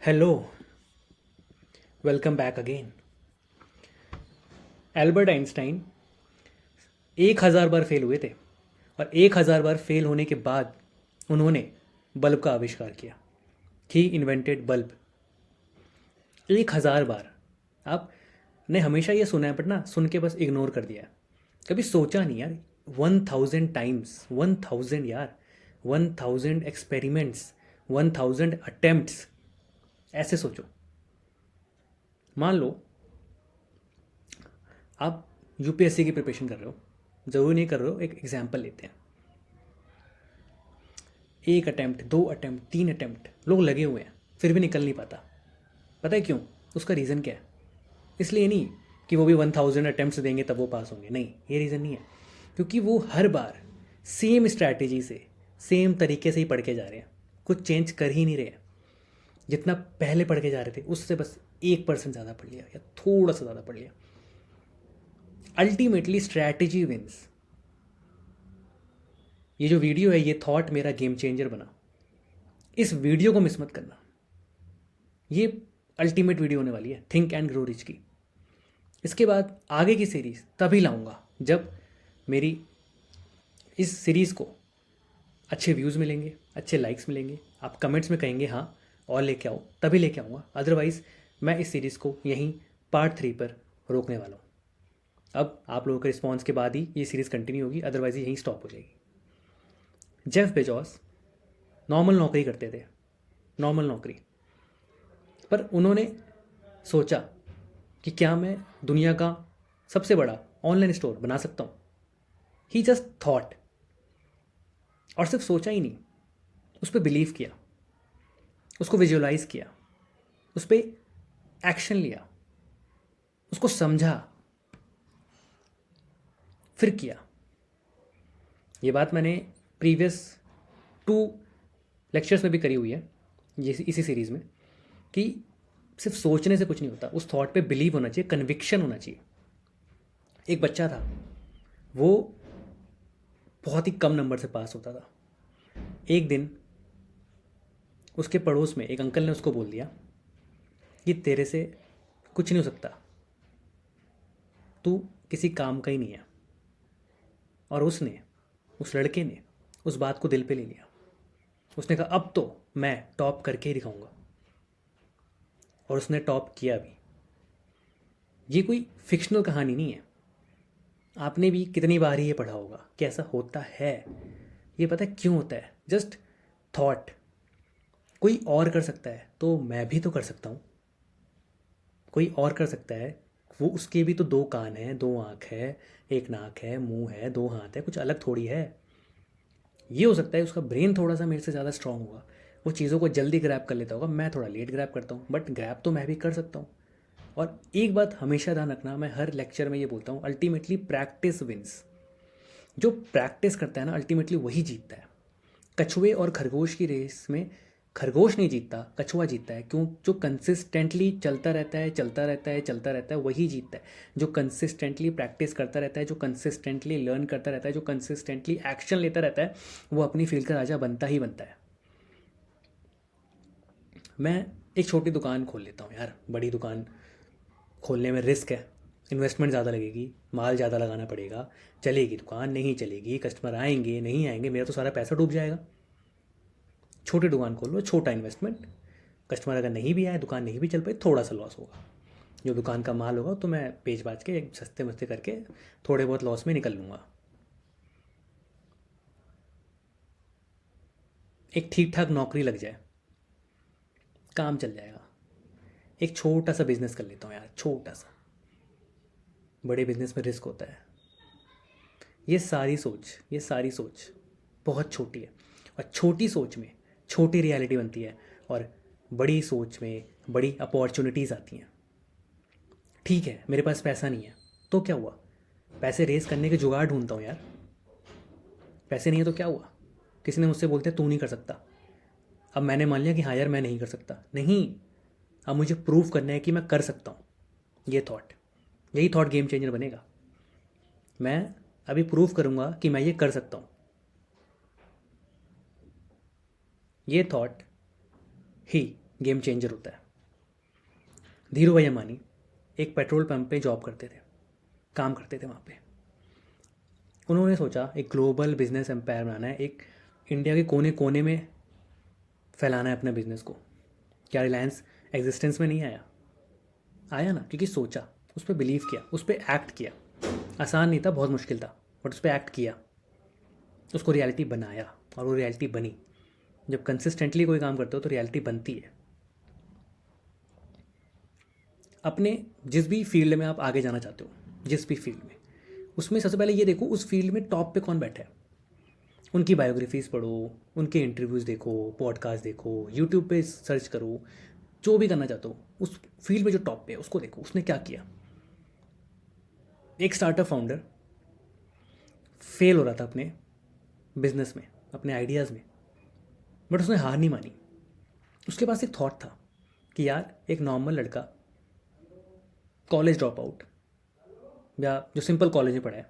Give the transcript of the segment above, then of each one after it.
Hello, welcome back again. Albert Einstein 1,000 बार fail हुए थे और 1,000 बार फेल होने के बाद उन्होंने बल्ब का आविष्कार किया। ही इन्वेंटेड बल्ब। 1,000 बार। आपने हमेशा ये सुना है बट ना सुन के बस इग्नोर कर दिया है। कभी सोचा नहीं यार। 1,000 टाइम्स, 1,000 यार, 1,000 एक्सपेरिमेंट्स, 1,000 अटेम्प्ट्स। ऐसे सोचो। मान लो आप यूपीएससी की प्रिपरेशन कर रहे हो, ज़रूरी नहीं कर रहे हो, एक एग्जाम्पल लेते हैं। एक अटैम्प्ट, दो अटैम्प्ट, तीन अटैम्प्ट लोग लगे हुए हैं, फिर भी निकल नहीं पाता। पता है क्यों? उसका रीज़न क्या है? इसलिए नहीं कि वो भी 1,000 अटैम्प्ट्स देंगे तब वो पास होंगे, नहीं, ये रीज़न नहीं है। क्योंकि वो हर बार सेम स्ट्रैटेजी से, सेम तरीके से ही पढ़ के जा रहे हैं, कुछ चेंज कर ही नहीं रहे हैं। जितना पहले पढ़ के जा रहे थे उससे बस 1% ज़्यादा पढ़ लिया या थोड़ा सा ज़्यादा पढ़ लिया। Ultimately strategy wins. ये जो वीडियो है, ये थॉट मेरा गेम चेंजर बना। इस वीडियो को मिस मत करना। ये अल्टीमेट वीडियो होने वाली है थिंक एंड ग्रो रिच की। इसके बाद आगे की सीरीज़ तभी लाऊंगा जब मेरी इस सीरीज़ को अच्छे व्यूज़ मिलेंगे, अच्छे लाइक्स मिलेंगे, आप कमेंट्स में कहेंगे हाँ और लेके आओ, तभी लेके आऊँगा। अदरवाइज़ मैं इस सीरीज़ को यहीं पार्ट 3 पर रोकने वाला हूँ। अब आप लोगों के रिस्पॉन्स के बाद ही ये सीरीज़ कंटिन्यू होगी, अदरवाइज़ यहीं स्टॉप हो जाएगी। जेफ बेजोस नॉर्मल नौकरी करते थे, नॉर्मल नौकरी। पर उन्होंने सोचा कि क्या मैं दुनिया का सबसे बड़ा ऑनलाइन स्टोर बना सकता हूँ। ही जस्ट थॉट। और सिर्फ सोचा ही नहीं, उस पर बिलीव किया, उसको विजुअलाइज किया, उस पर एक्शन लिया, उसको समझा, फिर किया। ये बात मैंने प्रीवियस 2 लेक्चर्स में भी करी हुई है, ये इसी सीरीज़ में, कि सिर्फ सोचने से कुछ नहीं होता, उस थॉट पे बिलीव होना चाहिए, कन्विक्शन होना चाहिए। एक बच्चा था, वो बहुत ही कम नंबर से पास होता था। एक दिन उसके पड़ोस में एक अंकल ने उसको बोल दिया कि तेरे से कुछ नहीं हो सकता, तू किसी काम का ही नहीं है। और उसने, उस लड़के ने उस बात को दिल पे ले लिया। उसने कहा अब तो मैं टॉप करके ही दिखाऊंगा। और उसने टॉप किया भी। ये कोई फिक्शनल कहानी नहीं है। आपने भी कितनी बार ही ये पढ़ा होगा कि ऐसा होता है। ये पता है क्यों होता है? Just thought. कोई और कर सकता है तो मैं भी तो कर सकता हूँ। कोई और कर सकता है, वो उसके भी तो 2 कान हैं, 2 आँख है, 1 नाक है, मुंह है, 2 हाथ है, कुछ अलग थोड़ी है। ये हो सकता है उसका ब्रेन थोड़ा सा मेरे से ज़्यादा स्ट्रांग होगा, वो चीज़ों को जल्दी ग्रैब कर लेता होगा, मैं थोड़ा लेट ग्रैब करता हूँ, बट ग्रैब तो मैं भी कर सकता हूँ। और एक बात हमेशा ध्यान रखना, मैं हर लेक्चर में ये बोलता हूँ, अल्टीमेटली प्रैक्टिस विंस। जो प्रैक्टिस करता है ना, अल्टीमेटली वही जीतता है। कछुए और खरगोश की रेस में खरगोश नहीं जीतता, कछुआ जीतता है। क्यों? जो कंसिस्टेंटली चलता रहता है, चलता रहता है, चलता रहता है, वही जीतता है। जो कंसिस्टेंटली प्रैक्टिस करता रहता है, जो कंसिस्टेंटली लर्न करता रहता है, जो कंसिस्टेंटली एक्शन लेता रहता है, वो अपनी फील्ड का राजा बनता ही बनता है। मैं एक छोटी दुकान खोल लेता हूँ यार। बड़ी दुकान खोलने में रिस्क है, इन्वेस्टमेंट ज़्यादा लगेगी, माल ज़्यादा लगाना पड़ेगा, चलेगी दुकान नहीं चलेगी, कस्टमर आएंगे नहीं आएंगे, मेरा तो सारा पैसा डूब जाएगा। छोटी दुकान खोल लो, छोटा इन्वेस्टमेंट, कस्टमर अगर नहीं भी आए, दुकान नहीं भी चल पाई, थोड़ा सा लॉस होगा। जो दुकान का माल होगा तो मैं बेच बाच के सस्ते मस्ते करके थोड़े बहुत लॉस में निकल लूँगा। एक ठीक ठाक नौकरी लग जाए, काम चल जाएगा। एक छोटा सा बिजनेस कर लेता हूँ यार, छोटा सा। बड़े बिजनेस में रिस्क होता है। ये सारी सोच बहुत छोटी है। और छोटी सोच में छोटी रियलिटी बनती है, और बड़ी सोच में बड़ी अपॉर्चुनिटीज़ आती हैं। ठीक है, मेरे पास पैसा नहीं है तो क्या हुआ? पैसे रेस करने के जुगाड़ ढूंढता हूँ यार। पैसे नहीं है तो क्या हुआ? किसी ने मुझसे बोलते तू नहीं कर सकता। अब मैंने मान लिया कि हाँ यार मैं नहीं कर सकता, नहीं, अब मुझे प्रूव करना है कि मैं कर सकता हूँ। ये थॉट, यही थॉट गेम चेंजर बनेगा। मैं अभी प्रूव करूँगा कि मैं ये कर सकता हूँ। ये थॉट ही गेम चेंजर होता है। धीरू भाई अंबानी एक पेट्रोल पंप पे जॉब करते थे, काम करते थे वहाँ पे। उन्होंने सोचा एक ग्लोबल बिजनेस एम्पायर बनाना है, एक इंडिया के कोने कोने में फैलाना है अपने बिजनेस को। क्या रिलायंस एग्जिस्टेंस में नहीं आया? आया ना, क्योंकि सोचा, उस पर बिलीव किया, उस पर एक्ट किया। आसान नहीं था, बहुत मुश्किल था, बट उस पर एक्ट किया, उसको रियलिटी बनाया और वो रियलिटी बनी। जब कंसिस्टेंटली कोई काम करते हो तो रियलिटी बनती है। अपने जिस भी फील्ड में आप आगे जाना चाहते हो, जिस भी फील्ड में, उसमें सबसे पहले ये देखो उस फील्ड में टॉप पे कौन बैठा है। उनकी बायोग्राफीज़ पढ़ो, उनके इंटरव्यूज़ देखो, पॉडकास्ट देखो, यूट्यूब पे सर्च करो, जो भी करना चाहते हो उस फील्ड में जो टॉप पे है उसको देखो, उसने क्या किया। एक स्टार्टअप फाउंडर फेल हो रहा था अपने बिजनेस में, अपने आइडियाज़ में, बट उसने हार नहीं मानी। उसके पास एक थॉट था कि यार एक नॉर्मल लड़का कॉलेज ड्रॉप आउट या जो सिंपल कॉलेज में पढ़ा है,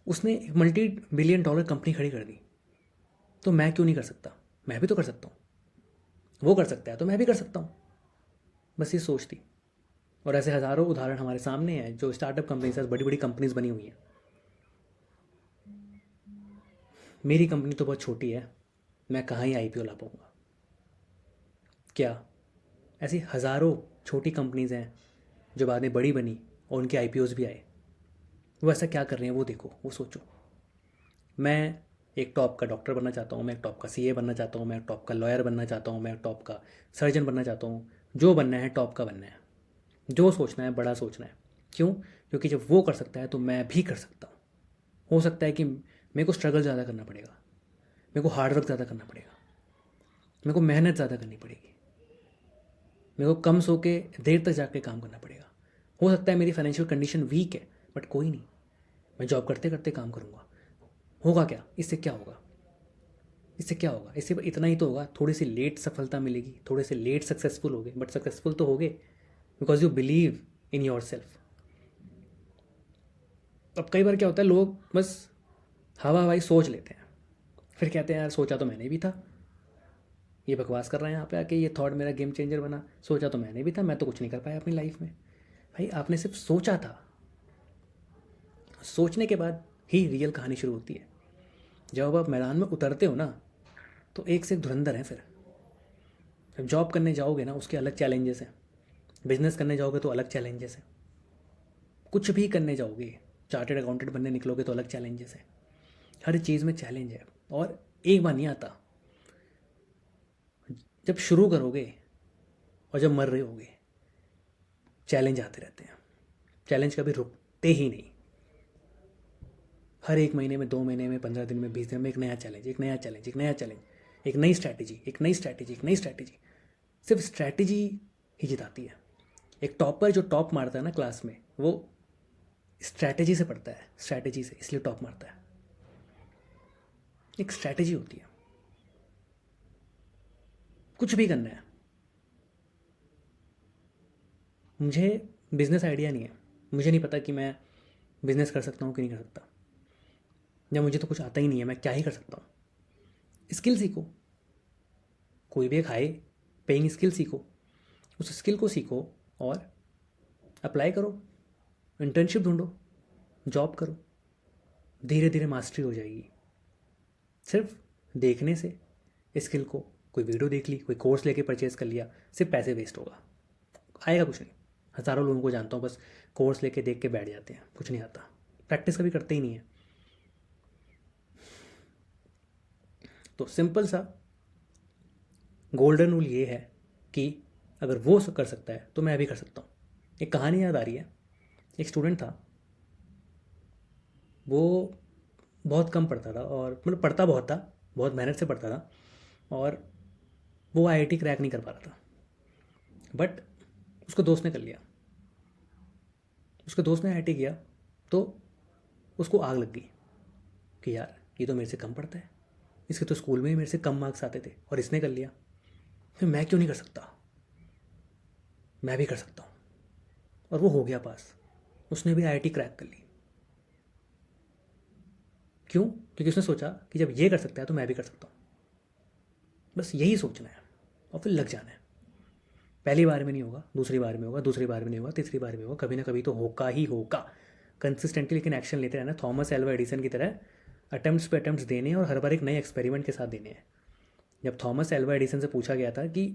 उसने एक $multi-billion कंपनी खड़ी कर दी, तो मैं क्यों नहीं कर सकता? मैं भी तो कर सकता हूँ। वो कर सकता है तो मैं भी कर सकता हूँ। बस ये सोच थी। और ऐसे हज़ारों उदाहरण हमारे सामने हैं जो स्टार्टअप कंपनी से बड़ी बड़ी कंपनीज बनी हुई हैं। मेरी कंपनी तो बहुत छोटी है, मैं कहाँ ही IPO ला पाऊँगा? क्या ऐसी हज़ारों छोटी कंपनीज हैं जो बाद में बड़ी बनी और उनके IPOs भी आए। वो ऐसा क्या कर रहे हैं वो देखो, वो सोचो। मैं एक टॉप का डॉक्टर बनना चाहता हूँ, मैं एक टॉप का CA बनना चाहता हूँ, मैं एक टॉप का लॉयर बनना चाहता हूँ, मैं एक टॉप का सर्जन बनना चाहता हूँ। जो बनना है टॉप का बनना है, जो सोचना है बड़ा सोचना है। क्यों? क्योंकि जब वो कर सकता है तो मैं भी कर सकता हूँ। हो सकता है कि मेरे को स्ट्रगल ज़्यादा करना पड़ेगा, मेरे को हार्डवर्क ज़्यादा करना पड़ेगा, मेरे को मेहनत ज़्यादा करनी पड़ेगी, मेरे को कम सो के देर तक जाके काम करना पड़ेगा। हो सकता है मेरी फाइनेंशियल कंडीशन वीक है, बट कोई नहीं, मैं जॉब करते करते काम करूँगा। होगा क्या? इससे क्या होगा? इससे क्या होगा? इससे इतना ही तो होगा, थोड़ी सी लेट सफलता मिलेगी, थोड़े से लेट सक्सेसफुल होगे, बट सक्सेसफुल तो होगे because you believe in your self. अब कई बार क्या होता है, लोग बस हवा हवाई सोच लेते हैं, फिर कहते हैं यार सोचा तो मैंने भी था। ये बकवास कर रहे हैं यहाँ पे आके, ये थॉट मेरा गेम चेंजर बना, सोचा तो मैंने भी था, मैं तो कुछ नहीं कर पाया अपनी लाइफ में। भाई आपने सिर्फ सोचा था। सोचने के बाद ही रियल कहानी शुरू होती है। जब आप मैदान में उतरते हो ना, तो एक से एक धुरंधर हैं। फिर जब जॉब करने जाओगे ना, उसके अलग चैलेंजेस हैं। बिजनेस करने जाओगे तो अलग चैलेंजेस हैं। कुछ भी करने जाओगे, चार्टेड अकाउंटेंट बनने निकलोगे तो अलग चैलेंजेस हैं। हर चीज़ में चैलेंज है और एक बार नहीं आता। जब शुरू करोगे और जब मर रहे होगे, चैलेंज आते रहते हैं। चैलेंज कभी रुकते ही नहीं। हर एक महीने में, 2 महीने में, 15 दिन में, 20 दिन में एक नया चैलेंज, एक नया चैलेंज, एक नया चैलेंज, एक नई स्ट्रैटेजी, एक नई स्ट्रैटेजी, एक नई स्ट्रैटेजी। सिर्फ स्ट्रैटेजी ही जिताती है। एक टॉपर जो टॉप मारता है ना क्लास में, वो स्ट्रैटेजी से पढ़ता है, स्ट्रैटेजी से, इसलिए टॉप मारता है। एक स्ट्रैटेजी होती है। कुछ भी करना है। मुझे बिजनेस आइडिया नहीं है, मुझे नहीं पता कि मैं बिजनेस कर सकता हूँ कि नहीं कर सकता, या मुझे तो कुछ आता ही नहीं है, मैं क्या ही कर सकता हूँ। स्किल सीखो, कोई भी एक हाई पेइंग स्किल सीखो, उस स्किल को सीखो और अप्लाई करो, इंटर्नशिप ढूंढो, जॉब करो, धीरे धीरे मास्टरी हो जाएगी। सिर्फ देखने से स्किल को, कोई वीडियो देख ली, कोई कोर्स लेके परचेज कर लिया, सिर्फ पैसे वेस्ट होगा, आएगा कुछ नहीं। हज़ारों लोगों को जानता हूँ बस कोर्स लेके देख के बैठ जाते हैं, कुछ नहीं आता, प्रैक्टिस कभी करते ही नहीं है। तो सिंपल सा गोल्डन रूल ये है कि अगर वो कर सकता है तो मैं भी कर सकता हूँ। एक कहानी याद आ रही है। एक स्टूडेंट था, वो बहुत कम पढ़ता था, और मतलब पढ़ता बहुत था, बहुत मेहनत से पढ़ता था, और वो IIT क्रैक नहीं कर पा रहा था। बट उसको दोस्त ने कर लिया। उसके दोस्त ने IIT किया तो उसको आग लग गई कि यार ये तो मेरे से कम पढ़ता है, इसके तो स्कूल में ही मेरे से कम मार्क्स आते थे और इसने कर लिया, फिर मैं क्यों नहीं कर सकता? मैं भी कर सकता हूँ। और वो हो गया पास, उसने भी IIT क्रैक कर ली। क्यों? क्योंकि उसने सोचा कि जब ये कर सकता है तो मैं भी कर सकता हूँ। बस यही सोचना है और फिर लग जाना है। पहली बार में नहीं होगा, दूसरी बार में होगा, दूसरी बार में नहीं होगा, तीसरी बार में होगा, कभी ना कभी तो होगा ही होगा। कंसिस्टेंटली लेकिन एक्शन लेते रहना, थॉमस एल्वा एडिसन की तरह अटेम्प्ट्स पे अटेम्प्ट्स देने हैं और हर बार एक नए एक्सपेरिमेंट के साथ देने हैं। जब थॉमस एल्वा एडिसन से पूछा गया था कि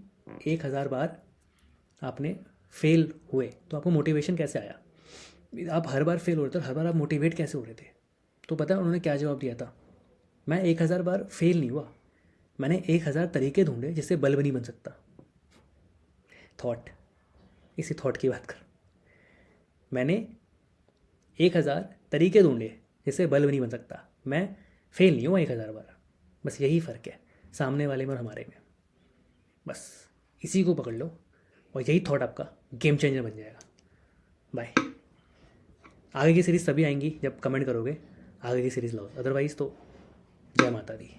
1000 बार आपने फेल हुए तो आपको मोटिवेशन कैसे आया, आप हर बार फेल हो रहे थे और हर बार आप मोटिवेट कैसे हो रहे थे, तो पता है उन्होंने क्या जवाब दिया था? मैं 1000 बार फेल नहीं हुआ, मैंने 1000 तरीके ढूंढे जिससे बल्ब नहीं बन सकता। थॉट, इसी थॉट की बात कर। मैंने 1000 तरीके ढूंढे जिससे बल्ब नहीं बन सकता, मैं फेल नहीं हुआ 1000 बार। बस यही फ़र्क है सामने वाले में और हमारे में। बस इसी को पकड़ लो और यही थॉट आपका गेम चेंजर बन जाएगा। बाय। आगे की सीरीज़ तभी आएंगी जब कमेंट करोगे आगे की सीरीज़ लाओ, अदरवाइज़ तो जय माता दी।